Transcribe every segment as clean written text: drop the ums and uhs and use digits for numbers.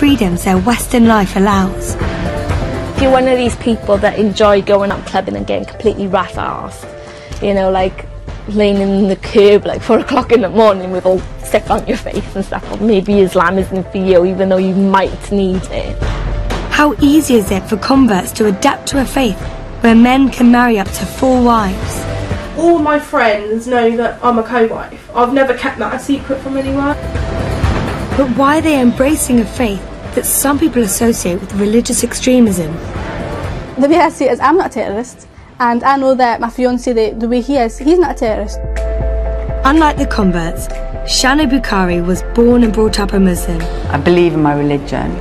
freedoms their Western life allows. If you're one of these people that enjoy going out clubbing and getting completely rat-assed, you know, like laying in the curb like 4 o'clock in the morning with all stuff on your face and stuff, well, maybe Islam isn't for you, even though you might need it. How easy is it for converts to adapt to a faith where men can marry up to 4 wives? All my friends know that I'm a co-wife. I've never kept that a secret from anyone. But why are they embracing a faith that some people associate with religious extremism? The way I see it is I'm not a terrorist, and I know that my fiancé, the way he is, he's not a terrorist. Unlike the converts, Shana Bukhari was born and brought up a Muslim. I believe in my religion.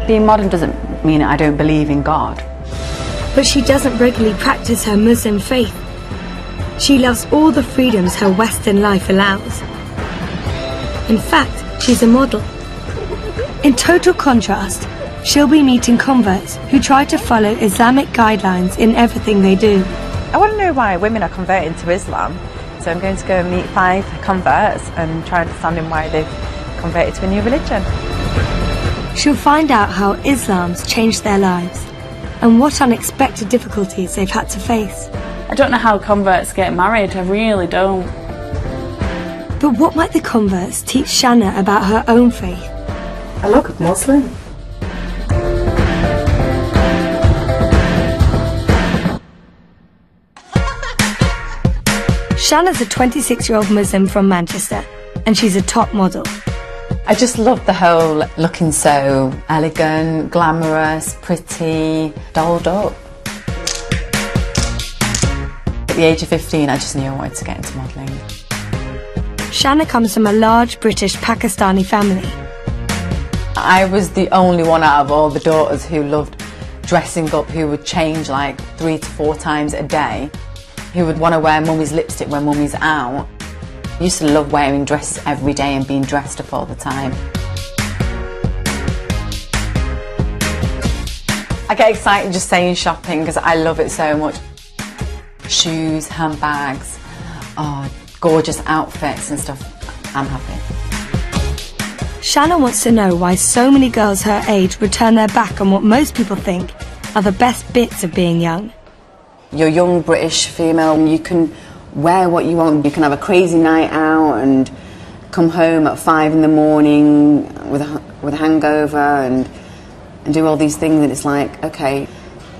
Being modern doesn't mean I don't believe in God. But she doesn't regularly practice her Muslim faith. She loves all the freedoms her Western life allows. In fact, she's a model. In total contrast, she'll be meeting converts who try to follow Islamic guidelines in everything they do. I want to know why women are converting to Islam, so I'm going to go and meet 5 converts and try understanding why they've converted to a new religion. She'll find out how Islam's changed their lives and what unexpected difficulties they've had to face. I don't know how converts get married, I really don't. But what might the converts teach Shana about her own faith? I look a Muslim. Shana's a 26-year-old Muslim from Manchester, and she's a top model. I just love the whole looking so elegant, glamorous, pretty, dolled up. At the age of 15, I just knew I wanted to get into modelling. Shana comes from a large British Pakistani family. I was the only one out of all the daughters who loved dressing up, who would change like 3 to 4 times a day, who would want to wear mummy's lipstick when mummy's out. I used to love wearing dress every day and being dressed up all the time. I get excited just saying shopping because I love it so much. Shoes, handbags, gorgeous outfits and stuff. I'm happy. Shana wants to know why so many girls her age would turn their back on what most people think are the best bits of being young. You're a young British female and you can wear what you want. You can have a crazy night out and come home at 5 in the morning with a hangover and do all these things, and it's like, okay,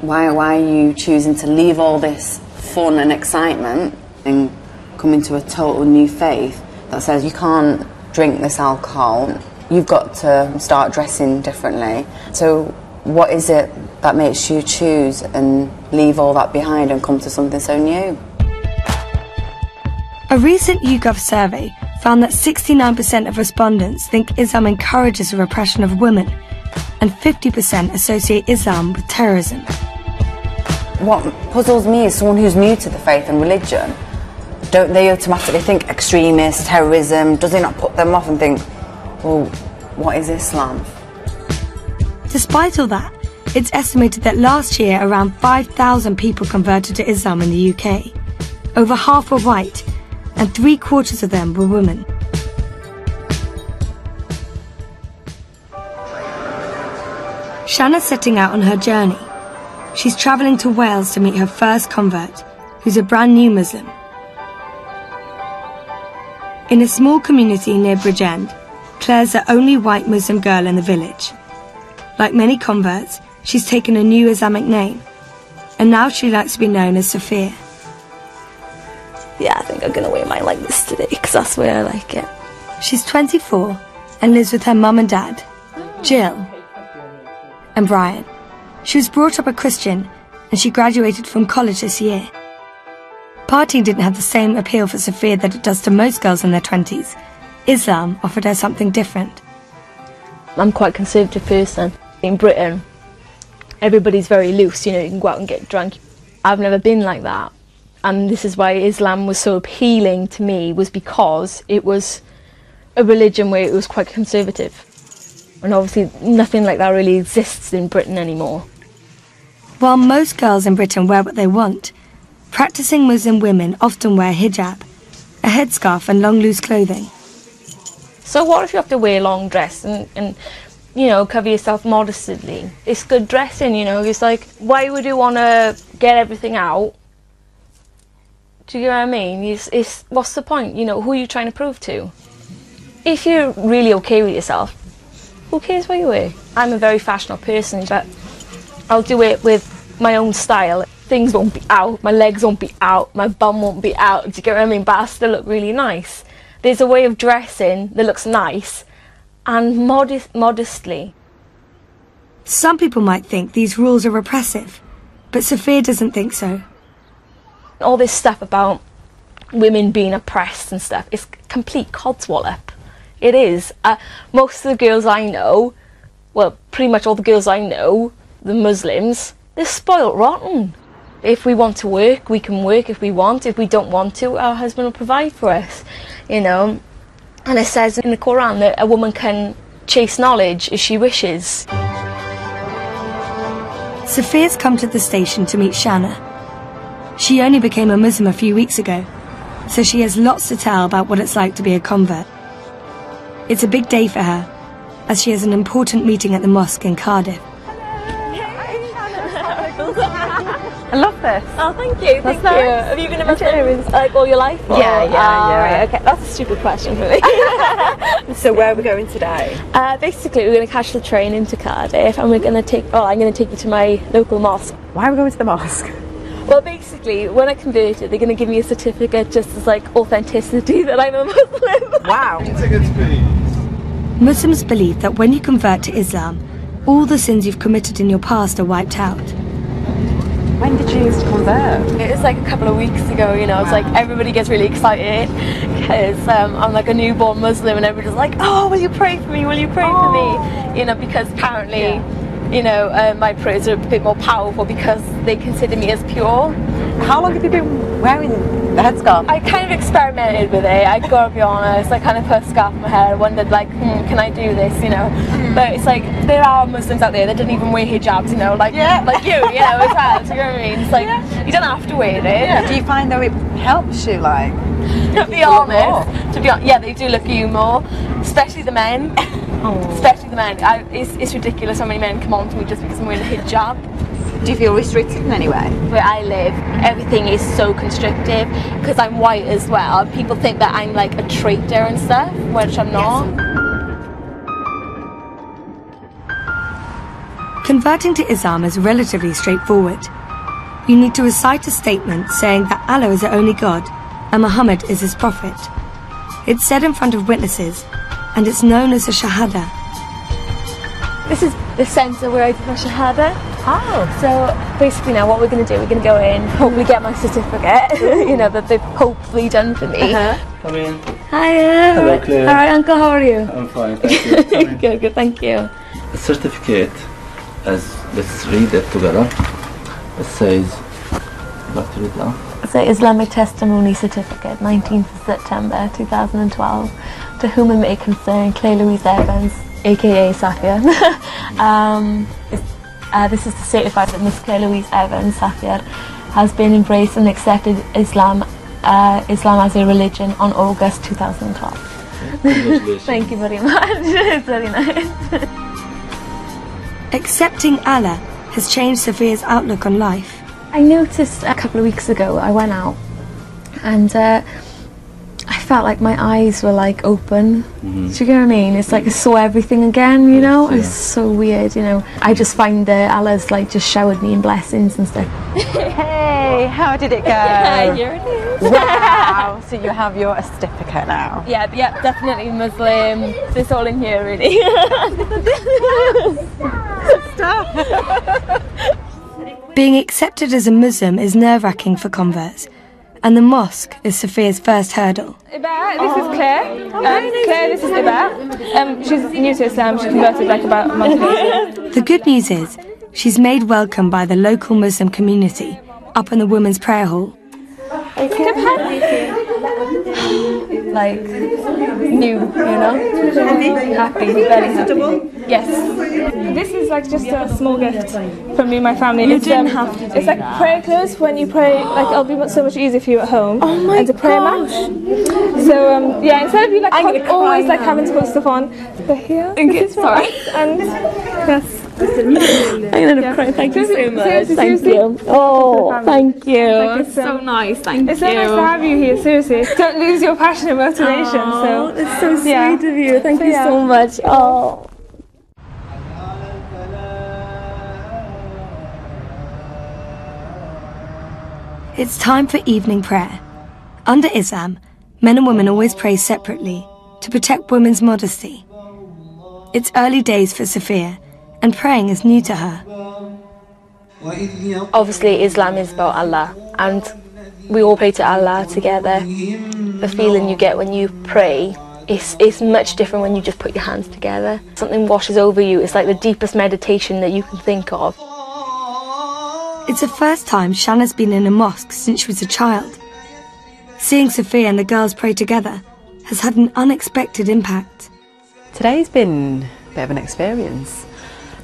why are you choosing to leave all this fun and excitement and come into a total new faith that says you can't drink this alcohol, you've got to start dressing differently. So what is it that makes you choose and leave all that behind and come to something so new? A recent YouGov survey found that 69% of respondents think Islam encourages the repression of women, and 50% associate Islam with terrorism. What puzzles me is someone who's new to the faith and religion. Don't they automatically think extremist, terrorism? Does it not put them off and think, well, what is Islam? Despite all that, it's estimated that last year around 5,000 people converted to Islam in the UK. Over half were white, and 3/4 of them were women. Shana's setting out on her journey. She's travelling to Wales to meet her first convert, who's a brand new Muslim. In a small community near Bridgend, Claire's the only white Muslim girl in the village. Like many converts, she's taken a new Islamic name, and now she likes to be known as Sophia. Yeah, I think I'm going to wear mine like this today because that's the way I like it. She's 24 and lives with her mum and dad, Jill and Brian. She was brought up a Christian and she graduated from college this year. Partying didn't have the same appeal for Sophia that it does to most girls in their 20s. Islam offered her something different. I'm quite a conservative person. In Britain, everybody's very loose, you know, you can go out and get drunk. I've never been like that. And this is why Islam was so appealing to me, was because it was a religion where it was quite conservative. And obviously nothing like that really exists in Britain anymore. While most girls in Britain wear what they want, practicing Muslim women often wear hijab, a headscarf and long loose clothing. So what if you have to wear a long dress and you know, cover yourself modestly. It's good dressing, you know. It's like, why would you want to get everything out? Do you get what I mean? It's what's the point? You know, who are you trying to prove to? If you're really okay with yourself, who cares what you wear? I'm a very fashionable person, but I'll do it with my own style. Things won't be out, my legs won't be out, my bum won't be out. Do you get what I mean? But I still look really nice. There's a way of dressing that looks nice and modestly. Some people might think these rules are repressive, but Sophia doesn't think so. All this stuff about women being oppressed and stuff is complete codswallop. It is. Most of the girls I know, well, pretty much all the girls I know, the Muslims, they're spoilt rotten. If we want to work, we can work if we want. If we don't want to, our husband will provide for us, you know. And it says in the Quran that a woman can chase knowledge if she wishes. Sophia's come to the station to meet Shanna. She only became a Muslim a few weeks ago, so she has lots to tell about what it's like to be a convert. It's a big day for her, as she has an important meeting at the mosque in Cardiff. I love this. Oh, thank you. Thank you. Have you been a Muslim like all your life? Yeah. Right, okay, that's a stupid question for me. So where are we going today? Basically, we're going to catch the train into Cardiff, and we're going to take. Oh, I'm going to take you to my local mosque. Why are we going to the mosque? Well, basically, when I converted, they're going to give me a certificate just as like authenticity that I'm a Muslim. Wow. Muslims believe that when you convert to Islam, all the sins you've committed in your past are wiped out. When did you convert? It was like a couple of weeks ago, you know. It's like everybody gets really excited because I'm like a newborn Muslim, and everybody's like, oh, will you pray for me? Will you pray for me? You know, because apparently, you know, my prayers are a bit more powerful because they consider me as pure. How long have you been wearing the headscarf? I kind of experimented with it, I gotta be honest. I kind of put a scarf on my head. I wondered, like, can I do this, you know? But it's like, there are Muslims out there that don't even wear hijabs, you know, like you know, as well. Do you know what I mean? It's like, you don't have to wear it. Yeah. Do you find though it helps you, like? To be honest, yeah, they do look at you more, especially the men. Especially the men. It's ridiculous how many men come on to me just because I'm wearing a hijab. Do you feel restricted in any way? Where I live, everything is so constrictive because I'm white as well. People think that I'm like a traitor and stuff, which I'm not. Converting to Islam is relatively straightforward. You need to recite a statement saying that Allah is the only God and Muhammad is his prophet. It's said in front of witnesses, and it's known as a shahada. This is the centre where I did my shahada. Oh. So basically now what we're going to do, we're going to go in, hopefully get my certificate, you know, that they've hopefully done for me. Come in. Hiya. Hello, Claire. Alright, Uncle, how are you? I'm fine, thank you. Come in. Good, thank you. The certificate, let's read it together. It says, Dr. Rita. It's an Islamic Testimony Certificate, 19th of September 2012, to whom it may concern Claire Louise Evans, aka Safia. This is to certify that Miss Claire Louise Evans, Safia, has been embraced and accepted Islam as a religion on August 2012. Thank you very much. It's very nice. Accepting Allah has changed Sophia's outlook on life. I noticed a couple of weeks ago, I went out and I felt like my eyes were like open. Do you get what I mean? It's like I saw everything again, you know? It's so weird, you know? I just find that Allah's like just showered me in blessings and stuff. Hey, how did it go? Yeah, here it is. Wow, so you have your certificate now? Yeah, definitely Muslim. It's all in here really. Being accepted as a Muslim is nerve-wracking for converts, and the mosque is Sophia's first hurdle. This is Claire. Claire, this is Iba. She's new to Islam. She converted like about a month ago. The good news is, she's made welcome by the local Muslim community up in the women's prayer hall. Like, new, you know? Happy, very happy. Yes. This is like just a small gift from me and my family. You didn't have to do It's like prayer clothes. When you pray, like it'll be so much easier for you at home. Oh my and to pray match. So yeah, instead of you like always like having to put stuff on, they're here. This is sorry. And yes. I'm gonna cry. Thank you so much. Thank you. Oh, thank you. It's so nice. Thank you. It's so nice to have you here. Seriously, don't lose your passion and motivation. Oh, that's so sweet yeah. of you. Thank you so much. Oh. It's time for evening prayer. Under Islam, men and women always pray separately to protect women's modesty. It's early days for Sophia, and praying is new to her. Obviously, Islam is about Allah, and we all pray to Allah together. The feeling you get when you pray is much different when you just put your hands together. Something washes over you. It's like the deepest meditation that you can think of. It's the first time Shanna's been in a mosque since she was a child. Seeing Sophia and the girls pray together has had an unexpected impact. Today's been a bit of an experience.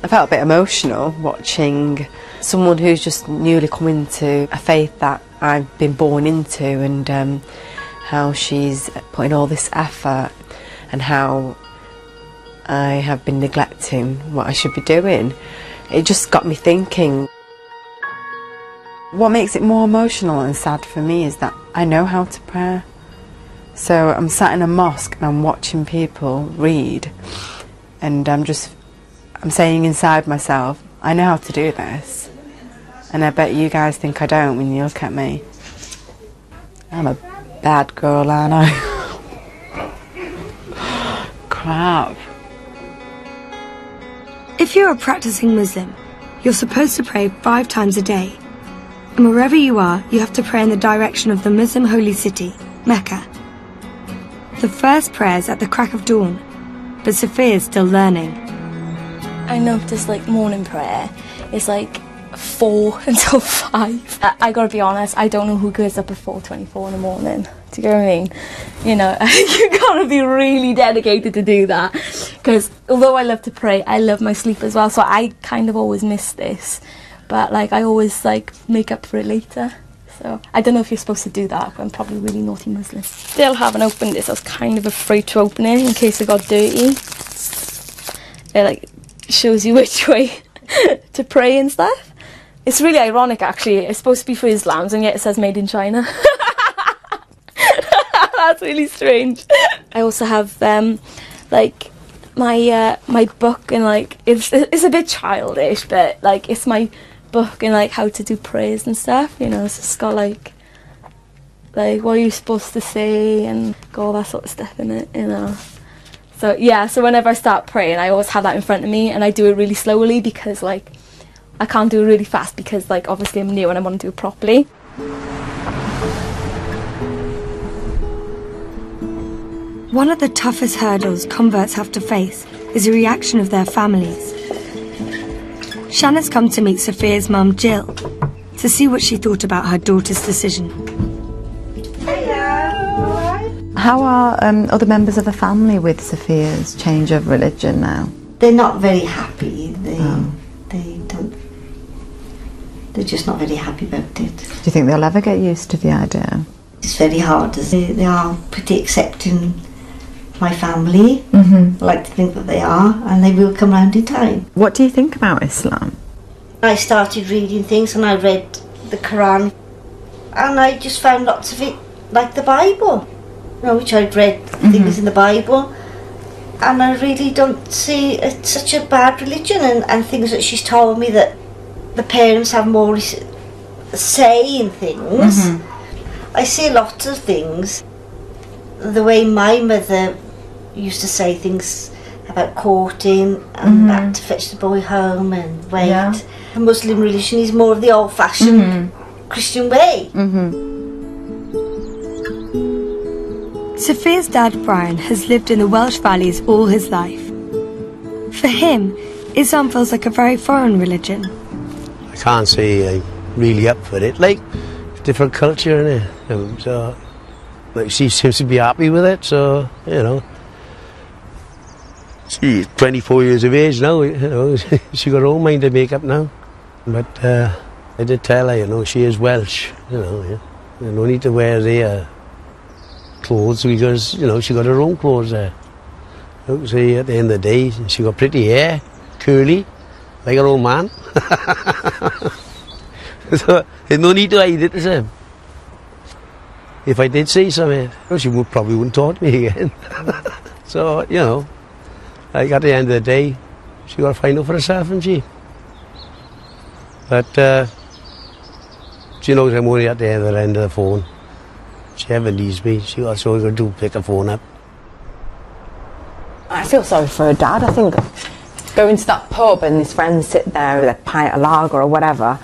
I felt a bit emotional watching someone who's just newly come into a faith that I've been born into, and how she's putting all this effort and how I have been neglecting what I should be doing. It just got me thinking. What makes it more emotional and sad for me is that I know how to pray. So I'm sat in a mosque and I'm watching people read, and I'm saying inside myself, I know how to do this. And I bet you guys think I don't when you look at me. I'm a bad girl, aren't I? Crap. If you're a practicing Muslim, you're supposed to pray 5 times a day. And wherever you are, you have to pray in the direction of the Muslim holy city, Mecca. The first prayer's at the crack of dawn, but Sophia's still learning. I noticed like morning prayer is like 4 until 5. I gotta be honest, I don't know who goes up at 4:24 in the morning. Do you get what I mean? You know, you gotta be really dedicated to do that. Because although I love to pray, I love my sleep as well. So I kind of always miss this. But like I always like make up for it later. So I don't know if you're supposed to do that, but I'm probably a really naughty Muslim. Still haven't opened this. I was kind of afraid to open it in case it got dirty. It like shows you which way to pray and stuff. It's really ironic actually. It's supposed to be for Islams and yet it says made in China. That's really strange. I also have like my book, and like it's a bit childish, but like it's my book and like how to do prayers and stuff, you know. It's just got like what are you supposed to say and got all that sort of stuff in it, you know. So yeah, so whenever I start praying I always have that in front of me, and I do it really slowly because like I can't do it really fast because like obviously I'm new and I want to do it properly. One of the toughest hurdles converts have to face is the reaction of their families. Shanna's come to meet Sophia's mum, Jill, to see what she thought about her daughter's decision. How are other members of the family with Sophia's change of religion now? They're not very happy. They're just not very happy about it. Do you think they'll ever get used to the idea? It's very hard. They are pretty accepting my family. I like to think that they are, and they will come round in time. What do you think about Islam? I started reading things and I read the Quran, and I just found lots of it like the Bible, you know, which I'd read things in the Bible, and I really don't see it's such a bad religion, and things that she's told me that the parents have more say in things. I see lots of things. The way my mother used to say things about courting and that to fetch the boy home and wait. Yeah. The Muslim religion is more of the old-fashioned Christian way. Sophia's dad, Brian, has lived in the Welsh Valleys all his life. For him, Islam feels like a very foreign religion. I can't say I'm really up for it. Like, different culture, innit? So, like, she seems to be happy with it, so, you know. She's 24 years of age now, you know. She got her own mind to make up now. But I did tell her, you know, she is Welsh, you know. Yeah. You no need to wear their clothes because, you know, she got her own clothes there. You see, at the end of the day, she got pretty hair, curly, like her own man. So there's no need to hide it, is there? If I did say something, she probably wouldn't talk to me again. So, you know, like at the end of the day, she got to find out for herself, hasn't she? But she knows I'm only at the other end of the phone. She ever needs me, she got so good to pick the phone up. I feel sorry for her dad. I think going to that pub and his friends sit there with a pint of lager or whatever,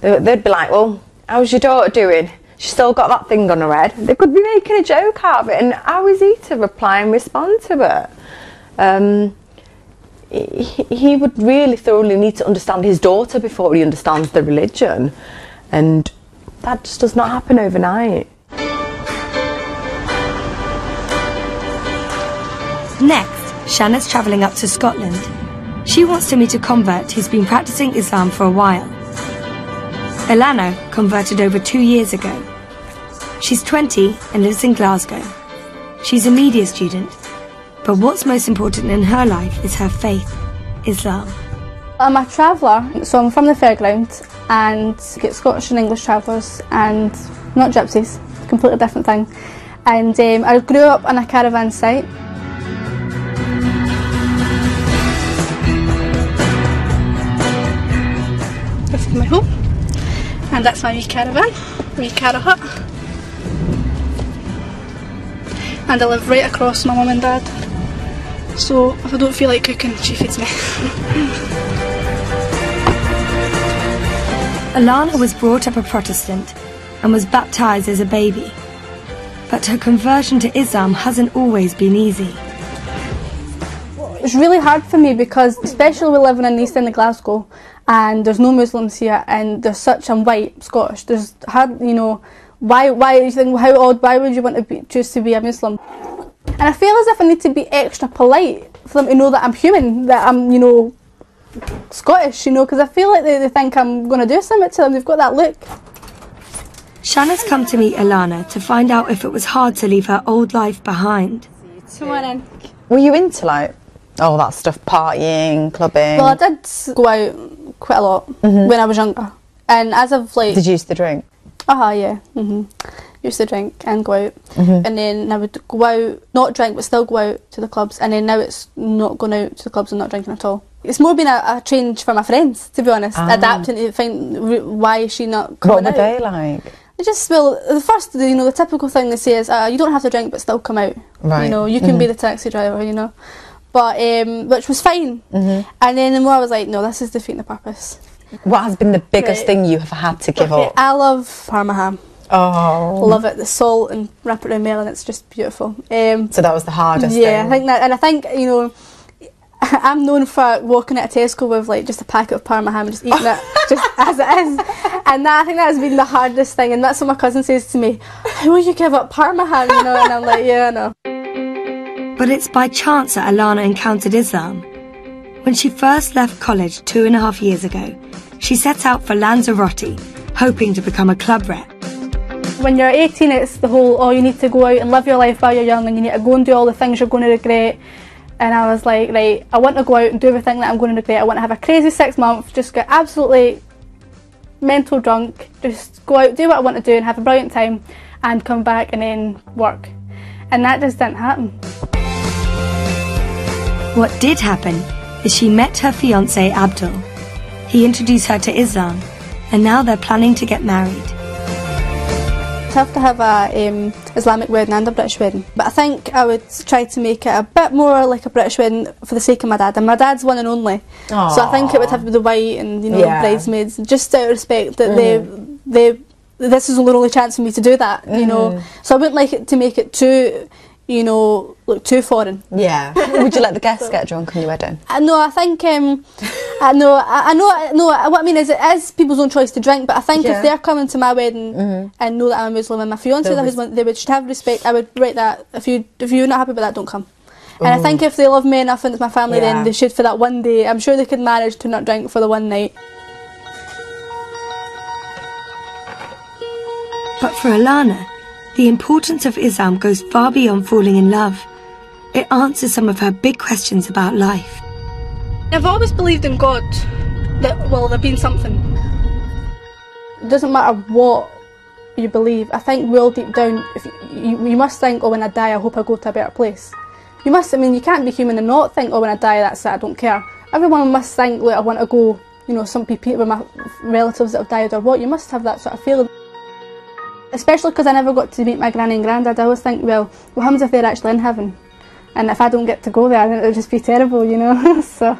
they'd be like, well, how's your daughter doing? She's still got that thing on her head. They could be making a joke out of it, and how is he to reply and respond to it? He would really thoroughly need to understand his daughter before he understands the religion, and that just does not happen overnight. Next, Shanna's travelling up to Scotland. She wants to meet a convert who's been practicing Islam for a while. Alana converted over 2 years ago. She's 20 and lives in Glasgow. She's a media student, but what's most important in her life is her faith, Islam. I'm a traveller, so I'm from the fairground and get Scottish and English travellers and not gypsies, completely different thing. And I grew up on a caravan site. This is my home, and that's my wee caravan, wee cara hut. And I live right across my mum and dad. So if I don't feel like cooking, she feeds me. Alana was brought up a Protestant and was baptised as a baby. But her conversion to Islam hasn't always been easy. It's really hard for me because, especially we're living in the East End of Glasgow and there's no Muslims here and there's such, I'm white, Scottish, there's hard, you know, why you think, how odd, why would you want to choose to be a Muslim? And I feel as if I need to be extra polite for them to know that I'm human, that I'm, you know, Scottish, you know, because I feel like they think I'm going to do something to them, they've got that look. Shanna's come to meet Alana to find out if it was hard to leave her old life behind. Come on in. Were you into like all that stuff, partying, clubbing? Well, I did go out quite a lot when I was younger. And as of like... Did you used to drink? Yeah. Used to drink and go out. And then I would go out, not drink, but still go out to the clubs. And then now it's not going out to the clubs and not drinking at all. It's more been a change for my friends, to be honest. Adapting to find why is she not coming out. What were they like? They just, well, the first, you know, the typical thing they say is, you don't have to drink but still come out. Right. You know, you can be the taxi driver, you know. But, which was fine. And then the more I was like, no, this is defeating the purpose. What has been the biggest thing you have had to give up? I love Parma ham. Oh. Love it, the salt and wrap it around melon, it's just beautiful. So that was the hardest thing? Yeah, I think that, and I think, you know, I'm known for walking at a Tesco with like just a packet of Parma ham and just eating it just as it is. And that, I think that has been the hardest thing, and that's what my cousin says to me, how will you give up Parma ham, you know, and I'm like, yeah, I know. But it's by chance that Alana encountered Islam. When she first left college 2.5 years ago, she set out for Lanzarote, hoping to become a club rep. When you're 18, it's the whole, oh, you need to go out and live your life while you're young and you need to go and do all the things you're going to regret. And I was like, right, I want to go out and do everything that I'm going to regret. I want to have a crazy 6 months, just get absolutely mental drunk, just go out, do what I want to do and have a brilliant time and come back and then work. And that just didn't happen. What did happen is she met her fiancé Abdul. He introduced her to Islam, and now they're planning to get married. I'd have to have a Islamic wedding and a British wedding, but I think I would try to make it a bit more like a British wedding for the sake of my dad, and my dad's one and only. Aww. So I think it would have to be the white and, you know, bridesmaids, just out of respect that this is the only chance for me to do that, you know. So I wouldn't like it to make it too, you know, look too foreign. Yeah. Would you let the guests get drunk on your wedding? No, I think, I know, what I mean is it is people's own choice to drink, but I think if they're coming to my wedding and know that I'm a Muslim and my fiancé, they would should have respect. I would write that, if you're not happy with that, don't come. And I think if they love me enough and it's my family, Yeah. then they should for that one day. I'm sure they could manage to not drink for the one night. But for Alana, the importance of Islam goes far beyond falling in love. It answers some of her big questions about life. I've always believed in God, that, well, there been something. It doesn't matter what you believe. I think well deep down, if you must think, oh, when I die, I hope I go to a better place. You must, I mean, you can't be human and not think, oh, when I die, that's it, I don't care. Everyone must think, like, I want to go, you know, some people with my relatives that have died or what. You must have that sort of feeling. Especially because I never got to meet my granny and granddad. I always think, well, what happens if they're actually in heaven? And if I don't get to go there, then it would just be terrible, you know. So.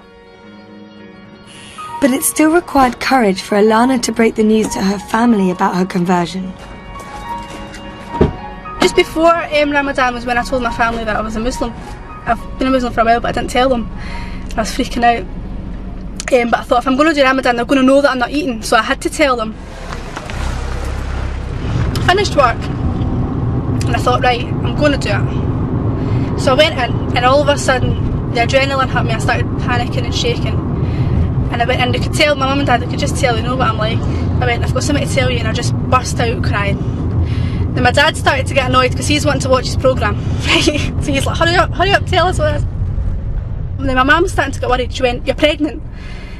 But it still required courage for Alana to break the news to her family about her conversion. Just before Ramadan was when I told my family that I was a Muslim. I've been a Muslim for a while, but I didn't tell them. I was freaking out. But I thought if I'm going to do Ramadan, they're going to know that I'm not eating, so I had to tell them. Finished work, and I thought, right, I'm going to do it. So I went in, and all of a sudden, the adrenaline hit me. I started panicking and shaking. And I went in, they could tell, my mum and dad, they could just tell, they know what I'm like. I went, I've got something to tell you, and I just burst out crying. Then my dad started to get annoyed because he's wanting to watch his programme. So he's like, hurry up, tell us what it is. And then my mum's starting to get worried. She went, you're pregnant.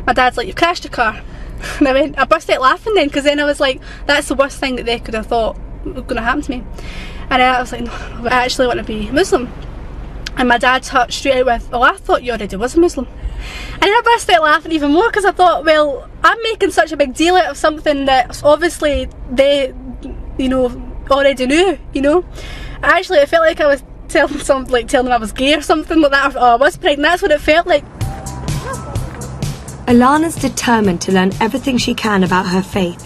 My dad's like, you've crashed a car. And I burst out laughing then, because then I was like, that's the worst thing that they could have thought was going to happen to me. And I was like, no, I actually want to be Muslim. And my dad touched straight out with, oh, I thought you already was a Muslim. And then I burst out laughing even more, because I thought, well, I'm making such a big deal out of something that obviously they, you know, already knew, you know. Actually, it felt like I was telling them I was gay or something like that, or I was pregnant. That's what it felt like. Alana's determined to learn everything she can about her faith.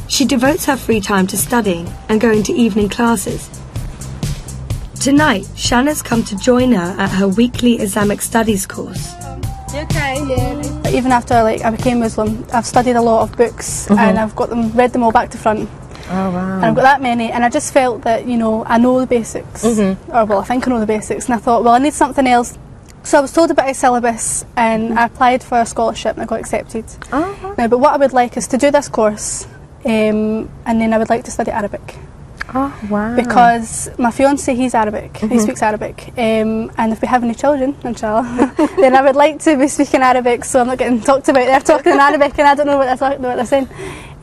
She devotes her free time to studying and going to evening classes. Tonight, Shanna's come to join her at her weekly Islamic studies course. Okay, yeah. Even after I became Muslim, I've studied a lot of books and I've read them all back to front. Oh wow. And I've got that many, and I just felt that, you know, I know the basics. Or well, I think I know the basics, and I thought, well, I need something else. So I was told about a syllabus, and I applied for a scholarship and I got accepted. Now, but what I would like is to do this course, and then I would like to study Arabic. Oh wow. Because my fiance, he's Arabic, he speaks Arabic, and if we have any children, inshallah, then I would like to be speaking Arabic, so I'm not getting talked about. They're talking in Arabic and I don't know what they're saying.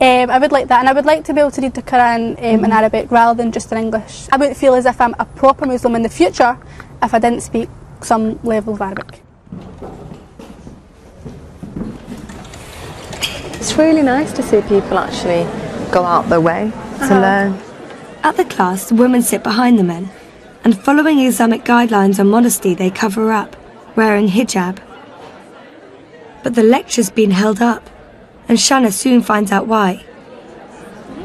I would like that, and I would like to be able to read the Quran in Arabic rather than just in English. I wouldn't feel as if I'm a proper Muslim in the future if I didn't speak some level of Arabic. It's really nice to see people actually go out their way to learn. At the class, the women sit behind the men, and following Islamic guidelines on modesty, they cover up, wearing hijab. But the lecture's been held up, and Shanna soon finds out why.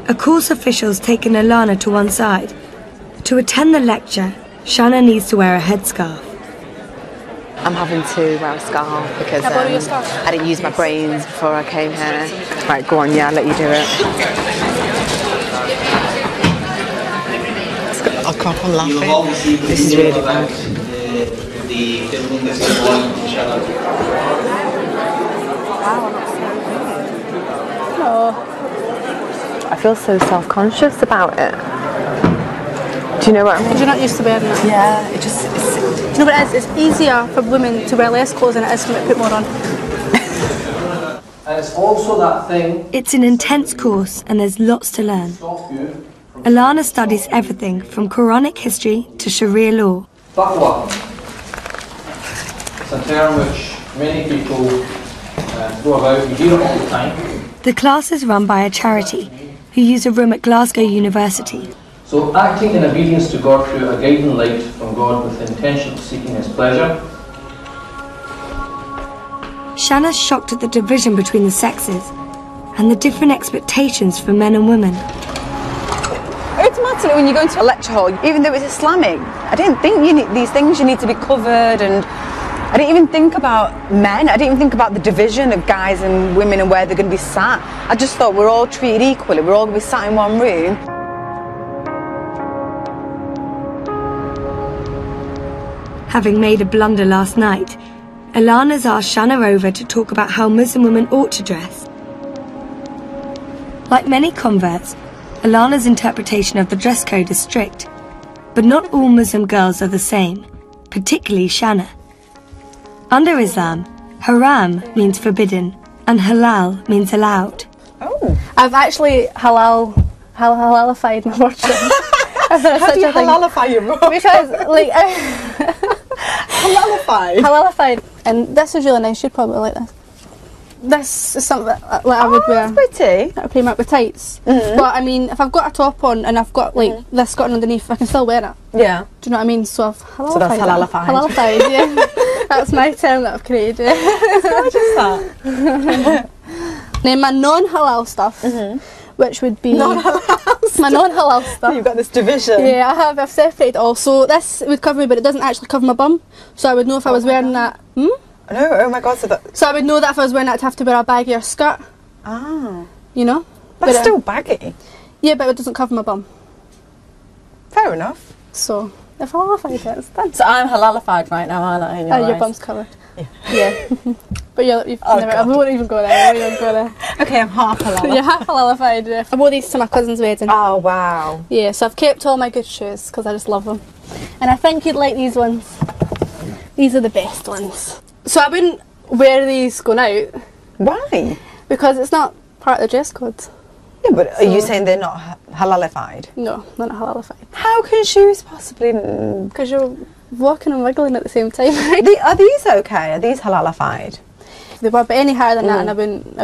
A course official's taken Alana to one side. To attend the lecture, Shanna needs to wear a headscarf. I'm having to wear a scarf because Can I borrow your scarf? I didn't use my brains before I came here. Right, go on, yeah, I'll let you do it. I can't on laughing. This is really bad. I feel so self-conscious about it. Do you know what I mean? Because you're not used to wearing it. Yeah, it just... Do you know what it is? It's easier for women to wear less clothes than it is to put more on. And it's also that thing... It's an intense course and there's lots to learn. Alana studies everything from Quranic history to Sharia law. Taqwa. It's a term which many people throw about. We hear it all the time. The class is run by a charity who use a room at Glasgow University. So acting in obedience to God through a guiding light from God with the intention of seeking His pleasure. Shanna's shocked at the division between the sexes and the different expectations for men and women. Automatically, when you go into a lecture hall, even though it's Islamic, I didn't think you need these things. You need to be covered, and I didn't even think about men. I didn't even think about the division of guys and women and where they're going to be sat. I just thought we're all treated equally. We're all going to be sat in one room. Having made a blunder last night, Ilana's asked Shanna over to talk about how Muslim women ought to dress. Like many converts, Ilana's interpretation of the dress code is strict, but not all Muslim girls are the same, particularly Shanna. Under Islam, haram means forbidden and halal means allowed. Oh. I've actually halalified my wardrobe. How do you halalify your wardrobe? Because, like, Halalified? And this is really nice, you'd probably like this. This is something that I would wear. That's pretty. At a Primark with tights. But I mean, if I've got a top on and I've got like this skirt underneath, I can still wear it. Yeah. Do you know what I mean? So I've halalified. So that's halalified. Halalified, yeah. That's my term that I've created. It's gorgeous, that. Then my non-halal stuff, which would be my non-halal stuff. You've got this division. Yeah, I've separated all. So this would cover me, but it doesn't actually cover my bum. So I would know if I was wearing that. No, oh my god, so I would know that if I was wearing that, I'd have to wear a baggier skirt. Ah. You know? That's still baggy. Yeah, but it doesn't cover my bum. Fair enough. So, if I halalified it, it's done. So I'm halalified right now, aren't I? Your bum's covered. Yeah. But you've never, I won't even go there. Okay, I'm half halalified. You're half halalified. Yeah. I wore these to my cousin's wedding. Oh, wow. Yeah, so I've kept all my good shoes because I just love them. And I think you'd like these ones. These are the best ones. So I wouldn't wear these going out. Why? Because it's not part of the dress code. Yeah, but are you saying they're not halalified? No, they're not halalified. How can shoes possibly... Because you're walking and wiggling at the same time. Are these okay? Are these halalified? They were, but any higher than that, and I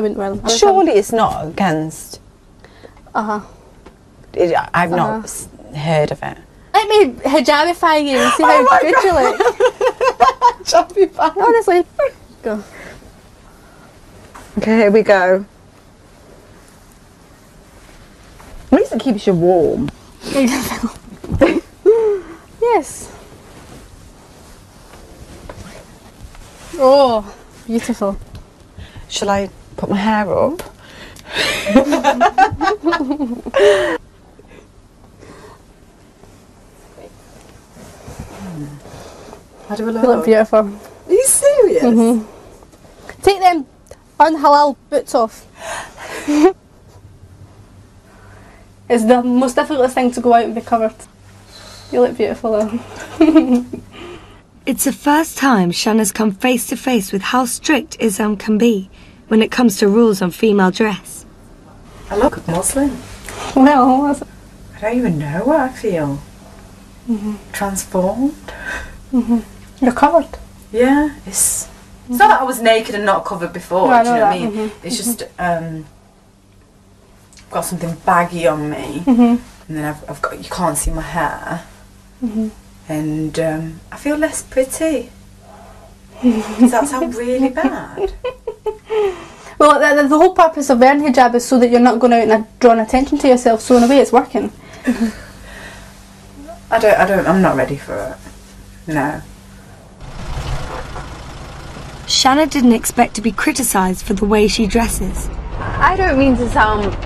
wouldn't wear them. Surely it's not against... I've not heard of it. Let me hijabify you and see how good you look. Hijabify. Honestly. Go. Okay, here we go. At least it keeps you warm. Yes. Oh, beautiful. Shall I put my hair up? How do I look? You look beautiful. Are you serious? Take them unhalal boots off. It's the most difficult thing to go out and be covered. You look beautiful though. It's the first time Shanna's come face to face with how strict Islam can be when it comes to rules on female dress. I look Muslim. Well, I don't even know what I feel. Transformed. You're covered. Yeah, it's not that I was naked and not covered before. No, do you know what I mean? that. It's just got something baggy on me, and then I've got, you can't see my hair, and I feel less pretty. Does that sound really bad? Well, the whole purpose of wearing hijab is so that you're not going out and drawing attention to yourself. So in a way, it's working. I'm not ready for it. No. Shanna didn't expect to be criticised for the way she dresses. I don't mean to sound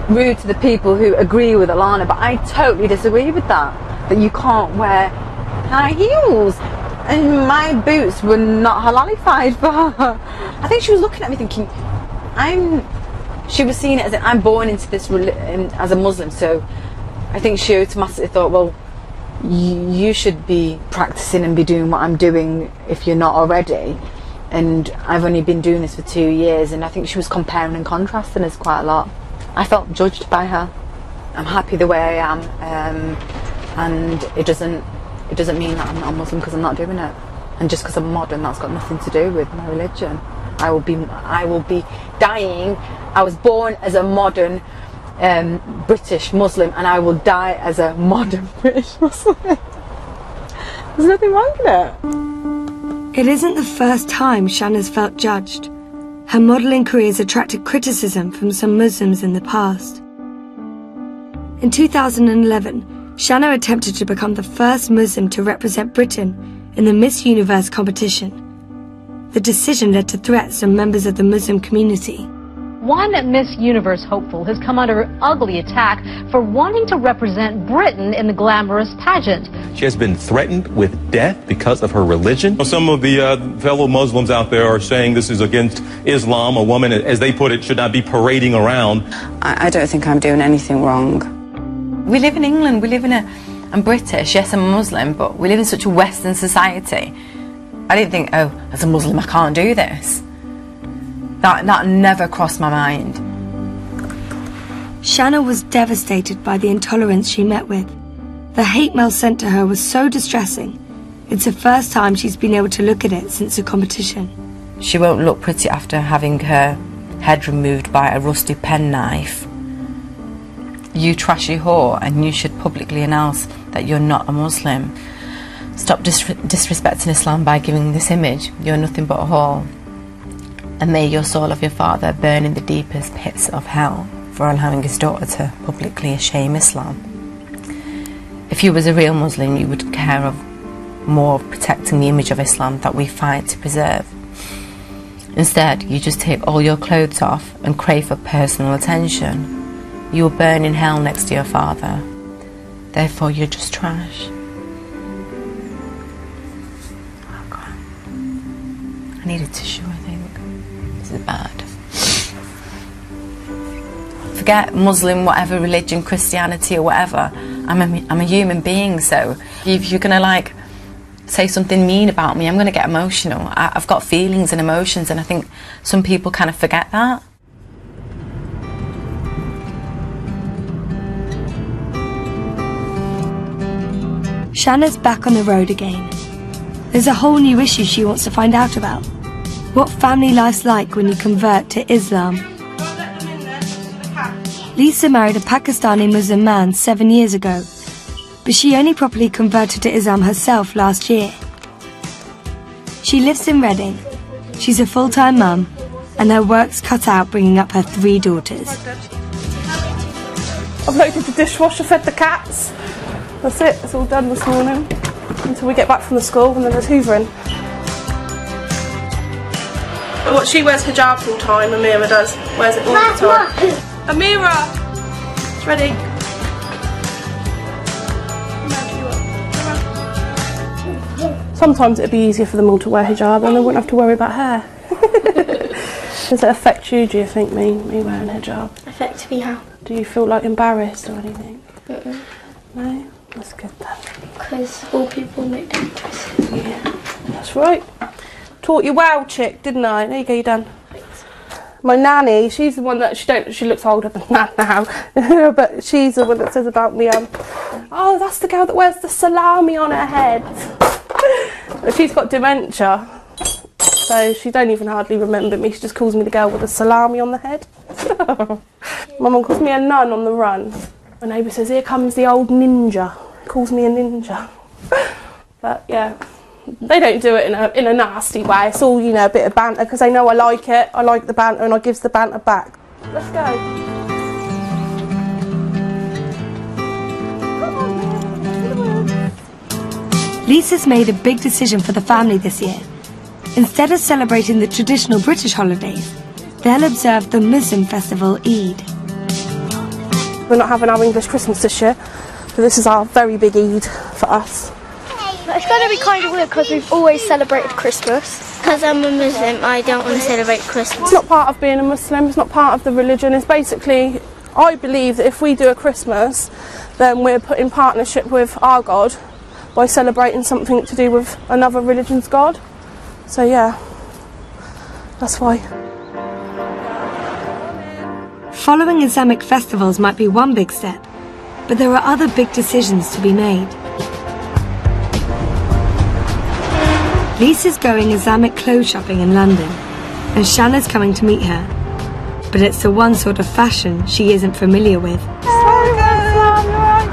rude to the people who agree with Ilana, but I totally disagree with that you can't wear high heels. And my boots were not halalified for her. I think she was looking at me thinking, she was seeing it as I'm born into this as a Muslim, so I think she automatically thought, well, you should be practicing and be doing what I'm doing if you're not already. And I've only been doing this for 2 years, and I think she was comparing and contrasting us quite a lot. I felt judged by her. I'm happy the way I am, and it doesn't mean that I'm not a Muslim because I'm not doing it. And just because I'm modern, that's got nothing to do with my religion. I will be dying. I was born as a modern British Muslim, and I will die as a modern British Muslim. There's nothing wrong with it. It isn't the first time Shanna's felt judged. Her modelling career's attracted criticism from some Muslims in the past. In 2011, Shanna attempted to become the first Muslim to represent Britain in the Miss Universe competition. The decision led to threats from members of the Muslim community. One Miss Universe hopeful has come under ugly attack for wanting to represent Britain in the glamorous pageant. She has been threatened with death because of her religion. Some of the fellow Muslims out there are saying this is against Islam. A woman, as they put it, should not be parading around. I don't think I'm doing anything wrong. We live in England, I'm British, yes I'm a Muslim, but we live in such a Western society. I didn't think, oh, as a Muslim I can't do this. That never crossed my mind. Shanna was devastated by the intolerance she met with. The hate mail sent to her was so distressing. It's the first time she's been able to look at it since the competition. She won't look pretty after having her head removed by a rusty penknife. You trashy whore, and you should publicly announce that you're not a Muslim. Stop disrespecting Islam by giving this image. You're nothing but a whore. And may your soul of your father burn in the deepest pits of hell for allowing his daughter to publicly shame Islam. If you was a real Muslim, you would care more of protecting the image of Islam that we fight to preserve. Instead, you just take all your clothes off and crave for personal attention. You will burn in hell next to your father. Therefore, you're just trash. Oh God. I need a tissue, I think. This is bad. Forget Muslim, whatever religion, Christianity or whatever. I'm a human being, so if you're gonna like say something mean about me, I'm gonna get emotional. I've got feelings and emotions, and I think some people kind of forget that. Shanna's back on the road again. There's a whole new issue she wants to find out about. What family life's like when you convert to Islam. Lisa married a Pakistani Muslim man 7 years ago, but she only properly converted to Islam herself last year. She lives in Reading. She's a full-time mum, and her work's cut out bringing up her 3 daughters. I've loaded the dishwasher, fed the cats. That's it, it's all done this morning. Until we get back from the school, and then there's hoovering. What, she wears hijab full time, Amira does. Wears it all the time. Amira! It's ready. Sometimes it'd be easier for them all to wear hijab and they wouldn't have to worry about hair. Does it affect you, do you think, me wearing hijab? Affects me how? Do you feel like embarrassed or anything? Mm-mm. No? That's good then. Because all people make dangerous. Yeah, that's right. Taught you well, chick, didn't I? There you go, you're done. Thanks. My nanny, she's the one that she looks older than that now, but she's the one that says about me, oh, that's the girl that wears the salami on her head. But she's got dementia, so she don't even hardly remember me. She just calls me the girl with the salami on the head. My mum calls me a nun on the run. My neighbour says, here comes the old ninja. Calls me a ninja. But yeah, they don't do it in a nasty way. It's all, you know, a bit of banter because they know I like it. I like the banter and I gives the banter back. Let's go. Lisa's made a big decision for the family this year. Instead of celebrating the traditional British holidays, they'll observe the Muslim festival Eid. We're not having our English Christmas this year, so this is our very big Eid for us. It's going to be kind of weird because we've always celebrated Christmas. Because I'm a Muslim, I don't want to celebrate Christmas. It's not part of being a Muslim, it's not part of the religion. It's basically, I believe that if we do a Christmas, then we're put in partnership with our God by celebrating something to do with another religion's God. So yeah, that's why. Following Islamic festivals might be one big step, but there are other big decisions to be made. Lisa's going Islamic clothes shopping in London, and Shanna's coming to meet her. But it's the one sort of fashion she isn't familiar with.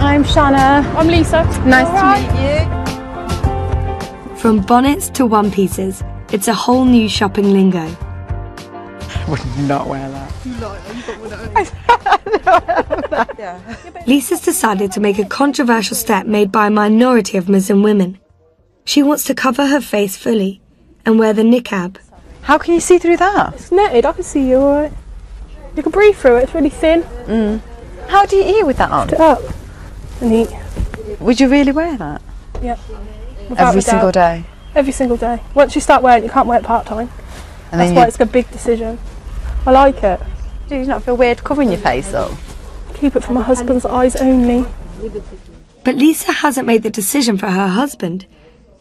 I'm Shanna. I'm Lisa. Nice to meet you. From bonnets to one-pieces, it's a whole new shopping lingo. I would not wear that. Lisa's decided to make a controversial step made by a minority of Muslim women. She wants to cover her face fully and wear the niqab. How can you see through that? It's netted, I can see you alright. You can breathe through it, it's really thin. How do you eat with that on? Lift it up and eat. Would you really wear that? Yeah. Without Every a doubt. single day? Every single day. Once you start wearing it, you can't wear it part-time. And That's then why you- it's a big decision. I like it. Do you not feel weird covering your face though? Keep it for my husband's eyes only. But Lisa hasn't made the decision for her husband.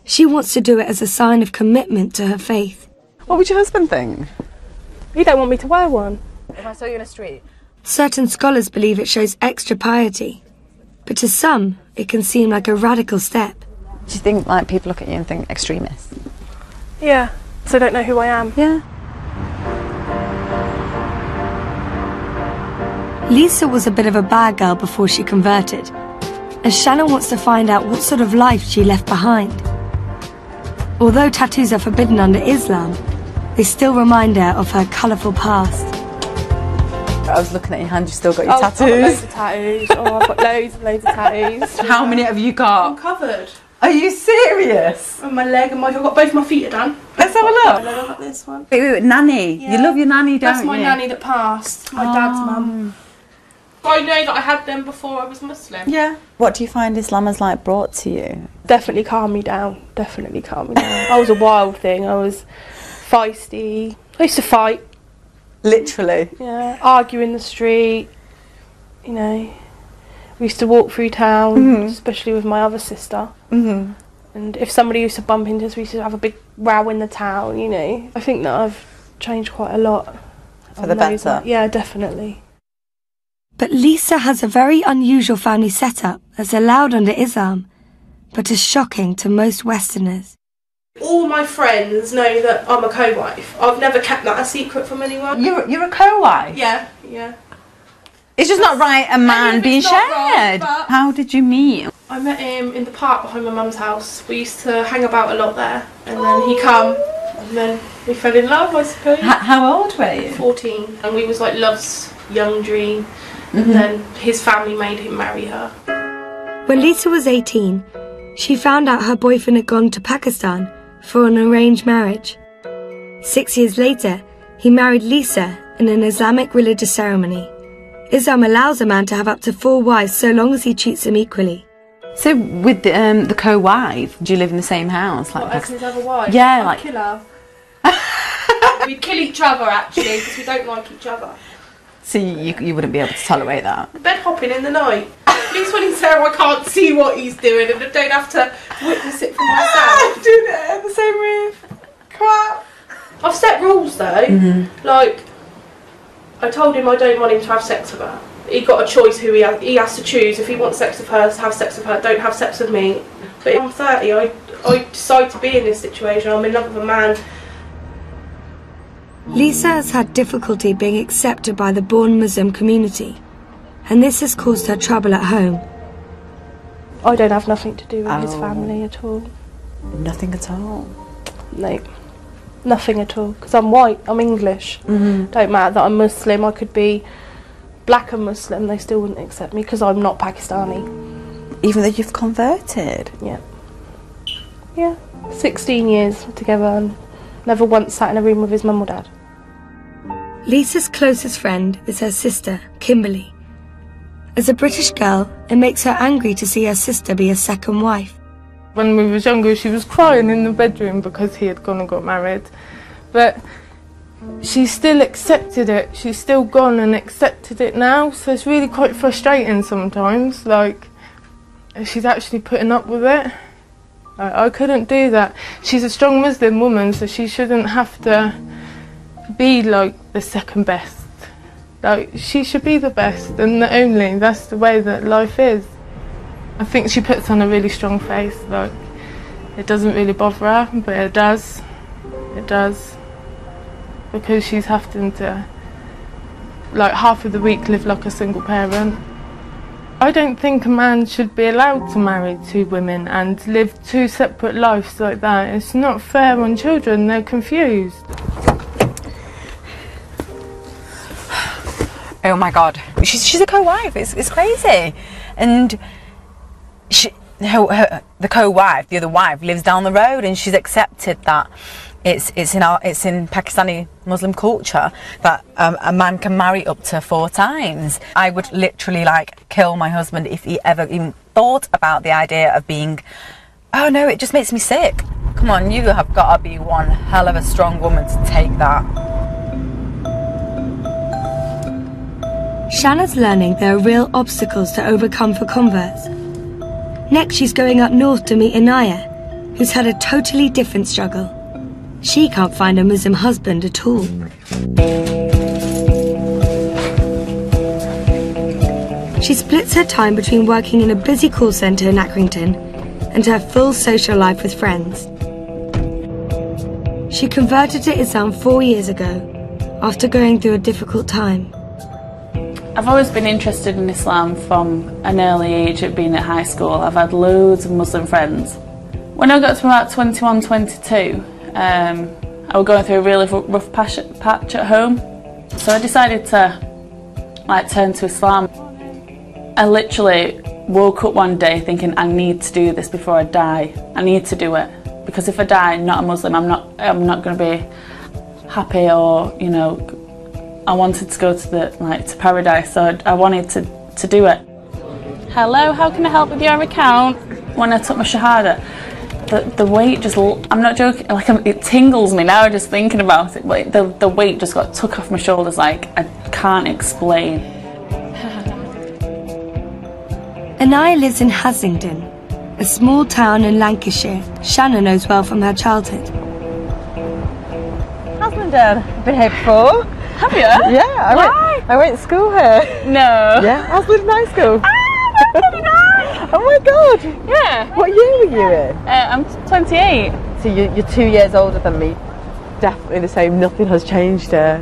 She wants to do it as a sign of commitment to her faith. What would your husband think? He don't want me to wear one. If I saw you in a street. Certain scholars believe it shows extra piety, but to some, it can seem like a radical step. Do you think like people look at you and think extremist? Yeah, so don't know who I am. Yeah. Lisa was a bit of a bad girl before she converted, and Shannon wants to find out what sort of life she left behind. Although tattoos are forbidden under Islam, they still remind her of her colourful past. I was looking at your hand, you still got your I've got tattoos. loads of tattoos. Oh, I've got loads and loads of tattoos. How many have you got? I'm covered. Are you serious? And my leg and I've got both my feet are done. Let's have a look. I've got this one. Wait, nanny. Yeah. You love your nanny, don't That's my you? nanny that passed. My dad's mum. I know that I had them before I was Muslim. Yeah. What do you find Islam has like brought to you? Definitely calmed me down. Definitely calmed me down. I was a wild thing. I was feisty. I used to fight. Literally. Yeah. Argue in the street. You know. We used to walk through town, especially with my other sister. And if somebody used to bump into us, we used to have a big row in the town, you know. I think that I've changed quite a lot. For the better? Yeah, definitely. But Lisa has a very unusual family setup as allowed under Islam, but is shocking to most Westerners. All my friends know that I'm a co-wife. I've never kept that a secret from anyone. You're a co-wife? Yeah, yeah. It's just not right a man being it's not right, shared. but- How did you meet? I met him in the park behind my mum's house. We used to hang about a lot there, and then he come, and then we fell in love, I suppose. How old were you? 14, and we was like love's young dream. And then his family made him marry her. When Lisa was 18, she found out her boyfriend had gone to Pakistan for an arranged marriage. 6 years later, he married Lisa in an Islamic religious ceremony. Islam allows a man to have up to 4 wives so long as he treats them equally. So with the co-wife, do you live in the same house? What, as his other wife? Yeah, I'd like kill her. We'd kill each other actually, because we don't like each other. so you wouldn't be able to tolerate that. Bed hopping in the night. At least when he's there I can't see what he's doing and I don't have to witness it for myself. Doing it in the same room. Crap. I've set rules though. Like, I told him I don't want him to have sex with her. He got a choice who he has to choose. If he wants sex with her, have sex with her. Don't have sex with me. But if I'm 30, I decide to be in this situation. I'm in love with a man. Lisa has had difficulty being accepted by the born Muslim community, and this has caused her trouble at home. I don't have nothing to do with his family at all. Nothing at all? No. Nothing at all. Because I'm white, I'm English. Don't matter that I'm Muslim, I could be black and Muslim, they still wouldn't accept me because I'm not Pakistani. Even though you've converted? Yeah. Yeah. 16 years together and never once sat in a room with his mum or dad. Lisa's closest friend is her sister, Kimberly. As a British girl, it makes her angry to see her sister be a second wife. When we was younger, she was crying in the bedroom because he had gone and got married. But she still accepted it. She's still gone and accepted it now. So it's really quite frustrating sometimes. Like, she's actually putting up with it. I couldn't do that. She's a strong Muslim woman, so she shouldn't have to be like the second best. Like, she should be the best and the only. That's the way that life is. I think she puts on a really strong face. Like, it doesn't really bother her, but it does. It does. Because she's having to, like, half of the week live like a single parent. I don't think a man should be allowed to marry 2 women and live 2 separate lives like that. It's not fair on children, they're confused. Oh my God, she's a co-wife. It's crazy, and the co-wife, the other wife, lives down the road, and she's accepted that it's in Pakistani Muslim culture that a man can marry up to 4 times. I would literally like kill my husband if he ever even thought about the idea of being, oh no, it just makes me sick. Come on, you have got to be one hell of a strong woman to take that. Shanna's learning there are real obstacles to overcome for converts. Next, she's going up north to meet Anaya, who's had a totally different struggle. She can't find a Muslim husband at all. She splits her time between working in a busy call centre in Accrington and her full social life with friends. She converted to Islam 4 years ago after going through a difficult time. I've always been interested in Islam from an early age of being at high school. I've had loads of Muslim friends. When I got to about 21, 22, I was going through a really rough patch at home. So I decided to turn to Islam. I literally woke up one day thinking I need to do this before I die. I need to do it. Because if I die not a Muslim, I'm not going to be happy, or, you know, I wanted to go to paradise, so I wanted to do it. Hello, how can I help with your account? When I took my Shahada, the weight just, I'm not joking, it tingles me now just thinking about it. Like the weight just got took off my shoulders, like I can't explain. Anaya lives in Haslingden, a small town in Lancashire Shanna knows well from her childhood. Haslingden, I've been here before. Have you? Yeah, I went to school here. No. Yeah, Haslingden High School. Ah, that's really nice. Oh my god. Yeah. What year were you in? I'm 28. So you're 2 years older than me. Definitely the same, nothing has changed here.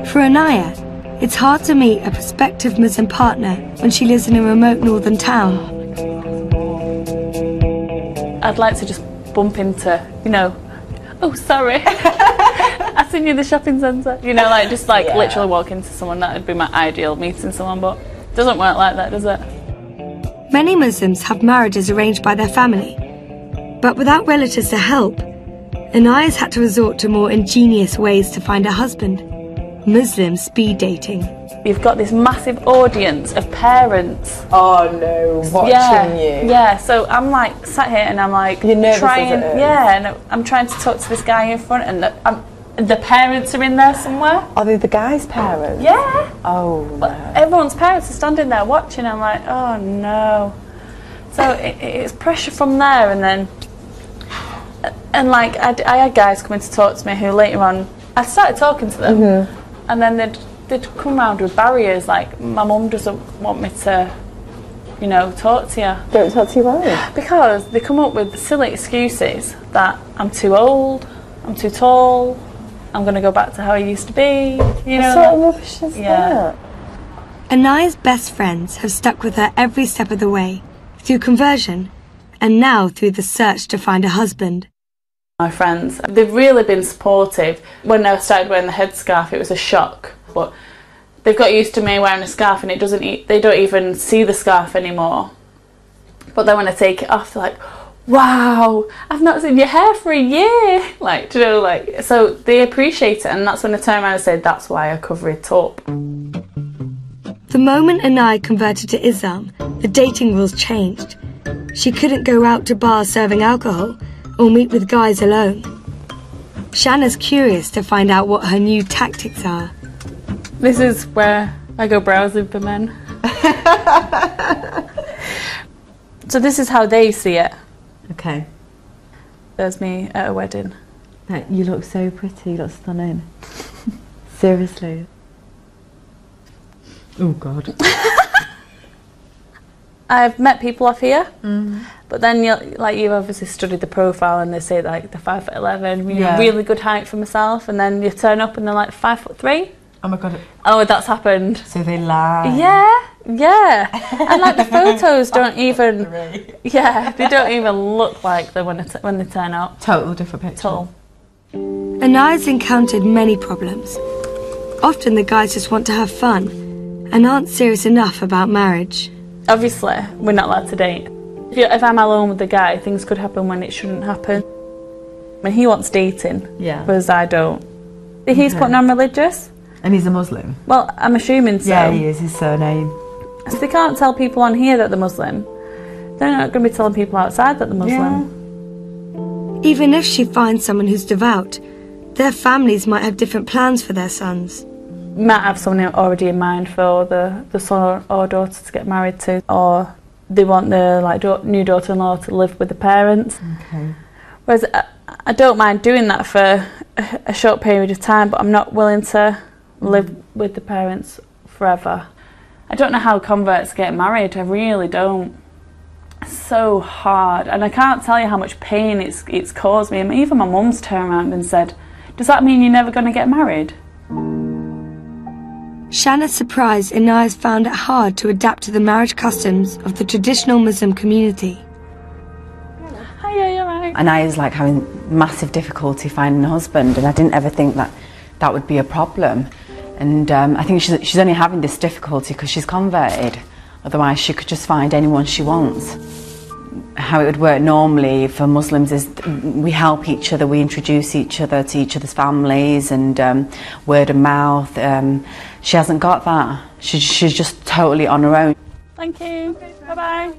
For Anaya, it's hard to meet a prospective Muslim partner when she lives in a remote northern town. I'd like to just bump into, you know, oh sorry, I seen you in the shopping centre. You know, literally walk into someone. That would be my ideal, meeting someone, but it doesn't work like that, does it? Many Muslims have marriages arranged by their family, but without relatives to help, Anaya's had to resort to more ingenious ways to find a husband. Muslim speed dating. You've got this massive audience of parents. Oh no, watching you. Yeah, so I'm like sat here and I'm like trying, and I'm trying to talk to this guy in front, and the parents are in there somewhere. Are they the guy's parents? Yeah. Oh no. Everyone's parents are standing there watching. I'm like, oh no. So it's pressure from there, and like I had guys coming to talk to me who later on I started talking to them, and then they'd come round with barriers like, my mum doesn't want me to, you know, talk to you. Don't talk to you why? Because they come up with silly excuses that I'm too old, I'm too tall, I'm going to go back to how I used to be. You know, what sort of rubbish is that? Anaya's best friends have stuck with her every step of the way, through conversion, and now through the search to find a husband. My friends, they've really been supportive. When I started wearing the headscarf, it was a shock, but they've got used to me wearing a scarf, and they don't even see the scarf anymore. But then when I take it off, they're like, wow, I've not seen your hair for a year. Like, you know, like, so they appreciate it, and that's when I turned around and said, that's why I cover it up. The moment Anaya converted to Islam, the dating rules changed. She couldn't go out to bars serving alcohol or meet with guys alone. Shanna's curious to find out what her new tactics are. This is where I go browsing for men. So this is how they see it. Okay. There's me at a wedding. You look so pretty, you look stunning. Seriously. Oh God. I've met people off here, but then you've obviously studied the profile, and they say like they're 5'11", you know, really good height for myself, and then you turn up and they're like 5'3". Oh my God. Oh, that's happened. So they lie. Yeah. And like the photos don't even, they don't even look like they when they turn up. Total different picture. Total. Anaya's encountered many problems. Often the guys just want to have fun and aren't serious enough about marriage. Obviously, we're not allowed to date. If I'm alone with the guy, things could happen when it shouldn't happen. I mean, he wants dating, Yeah. whereas I don't. He's put non-religious. And he's a Muslim? Well, I'm assuming so. Yeah, he is, his surname. So they can't tell people on here that they're Muslim. They're not going to be telling people outside that they're Muslim. Even if she finds someone who's devout, their families might have different plans for their sons. Might have someone already in mind for the son or daughter to get married to, or they want their new daughter-in-law to live with the parents. Okay. Whereas I don't mind doing that for a short period of time, but I'm not willing to live with the parents forever. I don't know how converts get married, I really don't. It's so hard, and I can't tell you how much pain it's caused me. I mean, even my mum's turned around and said, "Does that mean you're never going to get married?" Shanna's surprised Inaya's found it hard to adapt to the marriage customs of the traditional Muslim community. Hiya, you're right. And I was like having massive difficulty finding a husband, and I didn't ever think that that would be a problem. And I think she's only having this difficulty because she's converted. Otherwise she could just find anyone she wants. How it would work normally for Muslims is we help each other, we introduce each other to each other's families, and word of mouth. She hasn't got that. She's just totally on her own. Thank you. Bye-bye.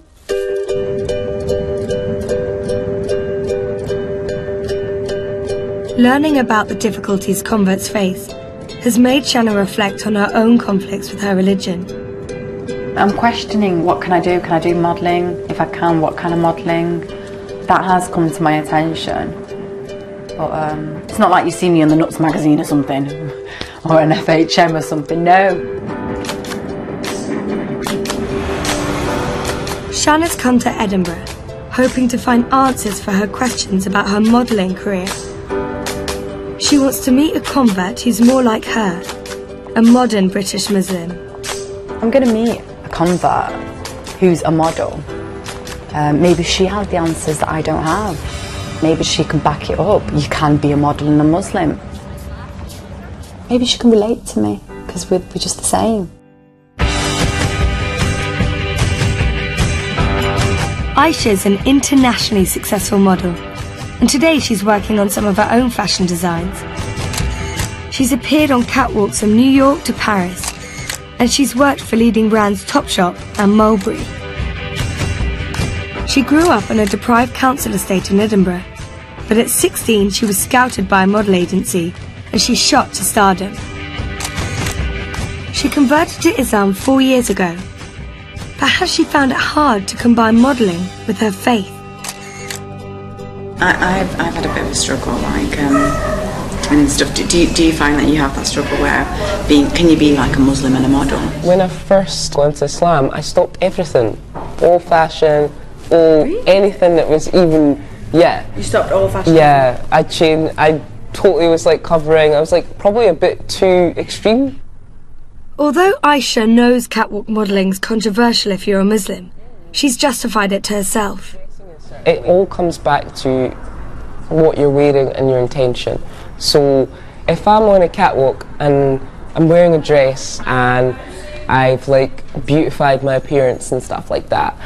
Learning about the difficulties converts face has made Shanna reflect on her own conflicts with her religion. I'm questioning, what can I do? Can I do modelling? If I can, what kind of modelling? That has come to my attention. But it's not like you see me on the Nuts magazine or something, or an FHM or something, no. Shanna's come to Edinburgh, hoping to find answers for her questions about her modelling career. She wants to meet a convert who's more like her, a modern British Muslim. I'm going to meet a convert who's a model. Maybe she has the answers that I don't have. Maybe she can back it up. You can be a model and a Muslim. Maybe she can relate to me, because we're just the same. Aisha's an internationally successful model, and today she's working on some of her own fashion designs. She's appeared on catwalks from New York to Paris, and she's worked for leading brands Topshop and Mulberry. She grew up on a deprived council estate in Edinburgh, but at 16 she was scouted by a model agency and she shot to stardom. She converted to Islam 4 years ago, but has she found it hard to combine modelling with her faith? I've had a bit of a struggle, and stuff. Do you find that you have that struggle where can you be like a Muslim and a model? When I first went to Islam, I stopped everything, all fashion, anything that was even, You stopped all fashion? Yeah, I changed. I totally was like covering. I was like probably a bit too extreme. Although Aisha knows catwalk modelling's controversial if you're a Muslim, she's justified it to herself. It all comes back to what you're wearing and your intention. So if I'm on a catwalk and I'm wearing a dress and I've like beautified my appearance and stuff like that,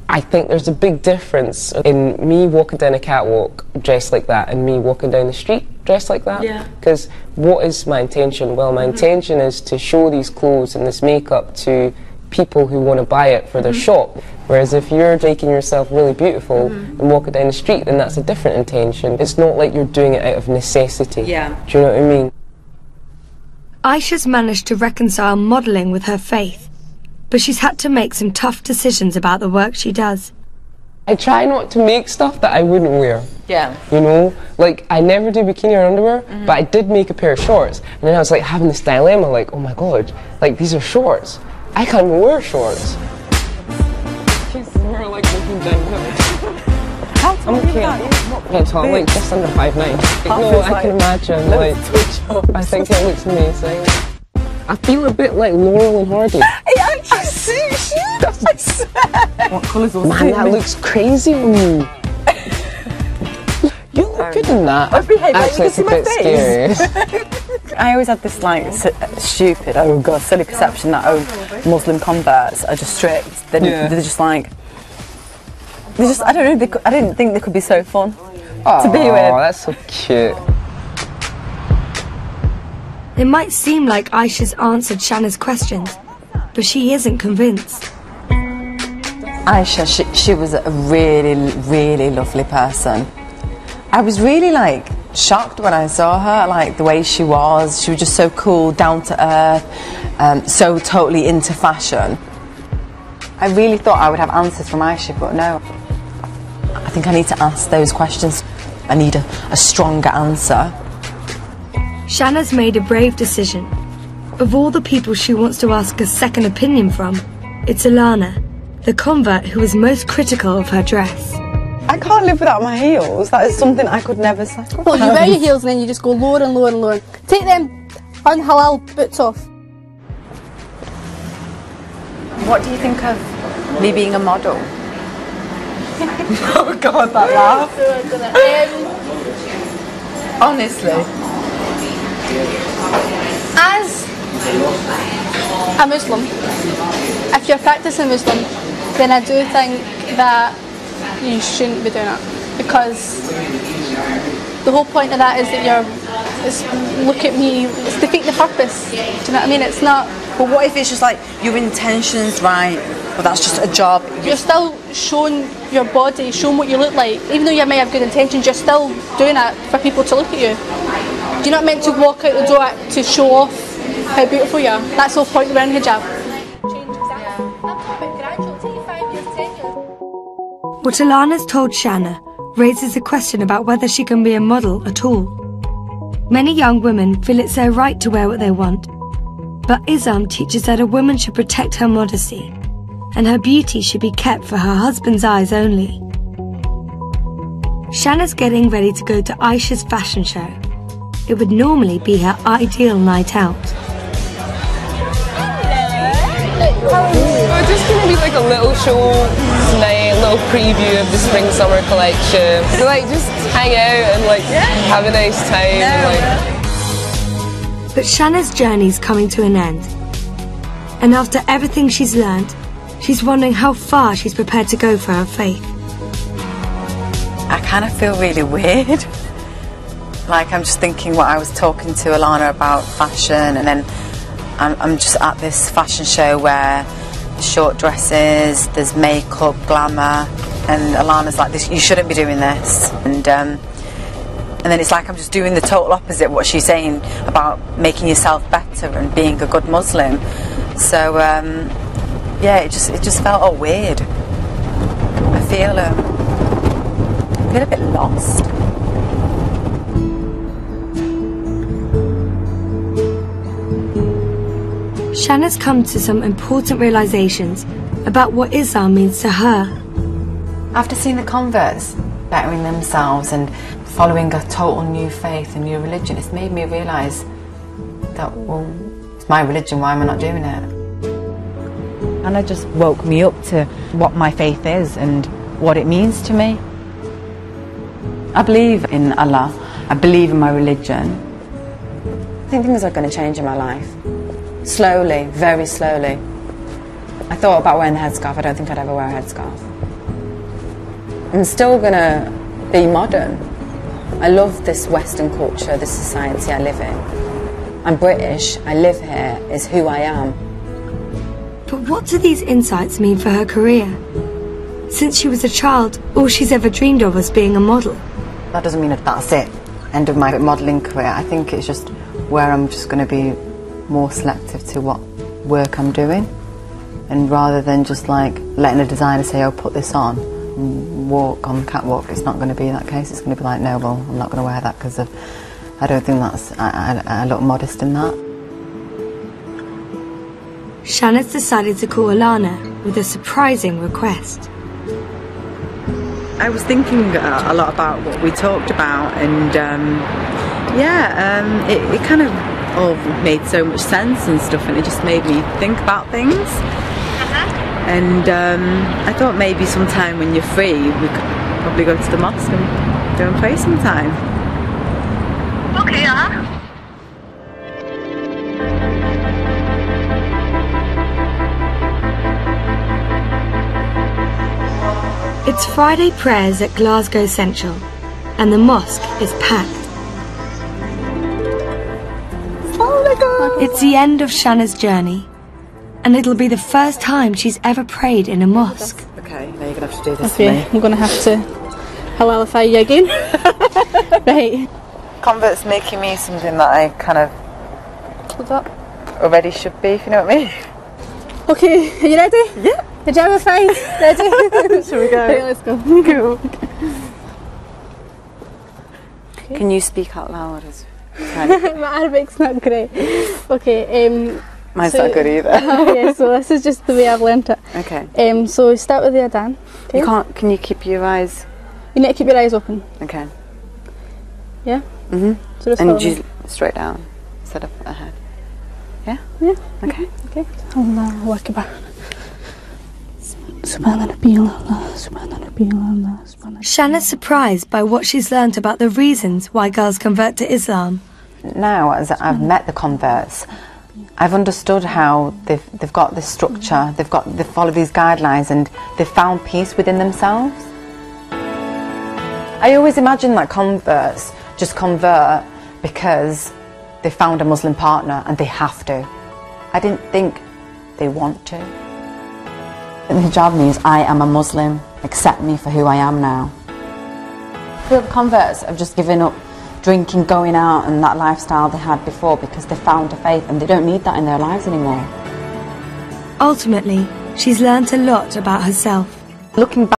I think there's a big difference in me walking down a catwalk dressed like that and me walking down the street dressed like that. Yeah. Because what is my intention? Well, my intention is to show these clothes and this makeup to people who want to buy it for their shop. Whereas if you're making yourself really beautiful and walking down the street, then that's a different intention. It's not like you're doing it out of necessity. Yeah. Do you know what I mean? Aisha's managed to reconcile modelling with her faith, but she's had to make some tough decisions about the work she does. I try not to make stuff that I wouldn't wear. Yeah. You know, like I never do bikini or underwear, but I did make a pair of shorts. And then I was like having this dilemma, like, oh my god, like these are shorts. I can't even wear shorts. We're like looking downhill. How tall I'm okay. Yeah, tall, like just under 5'9". No, I can imagine, like, I think it looks amazing. I feel a bit like Laurel and Hardy. It actually suits you, I swear. What colours will Man, suit that me? looks crazy on you. You look good in that. Actually, it's a bit scary. I always had this like stupid, oh god, silly perception that Muslim converts are just strict. They're just like, I don't know. I didn't think they could be so fun. to be with. Oh, that's so cute. It might seem like Aisha's answered Shanna's questions, but she isn't convinced. Aisha, she was a really, really lovely person. I was really like shocked when I saw her, like the way she was. She was just so cool, down to earth, so totally into fashion. I really thought I would have answers from Aisha, but no. I think I need to ask those questions. I need a stronger answer. Shanna's made a brave decision. Of all the people she wants to ask a second opinion from, it's Alana, the convert who was most critical of her dress. I can't live without my heels. That is something I could never sacrifice. Well, you wear your heels and then you just go lower and lower and lower. Take them unhalal boots off. What do you think of me being a model? Oh God, that laugh. Honestly. As a Muslim, if you're practicing Muslim, then I do think that you shouldn't be doing it, because the whole point of that is that look at me, it's defeating the purpose. Do you know what I mean? It's not. But what if it's just like your intention's right, but that's just a job? You're still showing your body, showing what you look like. Even though you may have good intentions, you're still doing it for people to look at you. You're not meant to walk out the door to show off how beautiful you are. That's the whole point of wearing hijab. What Alana's told Shanna raises a question about whether she can be a model at all. Many young women feel it's their right to wear what they want, but Islam teaches that a woman should protect her modesty, and her beauty should be kept for her husband's eyes only. Shanna's getting ready to go to Aisha's fashion show. It would normally be her ideal night out. We're just going to be like a little show tonight, a little preview of the spring-summer collection. So like just hang out and like have a nice time. But Shanna's journey's coming to an end. And after everything she's learned, she's wondering how far she's prepared to go for her faith. I kind of feel really weird. Like I'm just thinking what I was talking to Alana about fashion, and then I'm just at this fashion show where short dresses, there's makeup, glamour, and Alana's like, "This, you shouldn't be doing this." And then it's like I'm just doing the total opposite of what she's saying about making yourself better and being a good Muslim. So yeah, it just felt all weird. I feel a bit lost. Shanna's come to some important realizations about what Islam means to her. After seeing the converts bettering themselves and following a total new faith and new religion, it's made me realise that, well, it's my religion, why am I not doing it? And it just woke me up to what my faith is and what it means to me. I believe in Allah, I believe in my religion. I think things are going to change in my life. Slowly, very slowly. I thought about wearing the headscarf. I don't think I'd ever wear a headscarf. I'm still going to be modern. I love this Western culture, this society I live in. I'm British, I live here, is who I am. But what do these insights mean for her career? Since she was a child, all she's ever dreamed of was being a model. That doesn't mean that that's it, end of my modelling career. I think it's just where I'm just going to be more selective to what work I'm doing, and rather than just like letting a designer say, "Oh, put this on and walk on the catwalk," it's not going to be that case. It's going to be like, "No, well, I'm not going to wear that because I don't think that's I look modest in that." Shanna's decided to call Alana with a surprising request. I was thinking a lot about what we talked about, and it kind of all made so much sense and stuff, and it just made me think about things. And I thought maybe sometime when you're free we could probably go to the mosque and go and pray sometime. Okay, It's Friday prayers at Glasgow Central. and the mosque is packed. Oh my God! It's the end of Shanna's journey, and it'll be the first time she's ever prayed in a mosque. Okay, now you're going to have to do this Okay, for me. I'm going to have to halalify you again. Right. Convert's making me something that I kind of What's up? already should be, if you know what I mean. Okay, are you ready? Yeah. Hijabify, ready? Shall we go? Right, let's go. Cool. Can you speak out loud? My Arabic's not great. Okay, Mine's so, not good either. Yeah, so this is just the way I've learnt it. Okay. So we start with the adhan. Okay? You can't. Can you keep your eyes? You need to keep your eyes open. Okay. Yeah. Mhm. So just and follow me. you straight down instead of ahead. Yeah. Yeah. Okay. Okay. Allahu Akbar. Subhana Rabbil Allah, Subhana Rabbil Allah, Subhana. Shanna's surprised by what she's learnt about the reasons why girls convert to Islam. Now, as I've met the converts, I've understood how they've got this structure, they follow these guidelines, and they've found peace within themselves. I always imagine that converts just convert because they found a Muslim partner and they have to. I didn't think they want to. The hijab means I am a Muslim, accept me for who I am now. The converts have just given up drinking, going out and that lifestyle they had before because they found a faith and they don't need that in their lives anymore. Ultimately, she's learnt a lot about herself. Looking back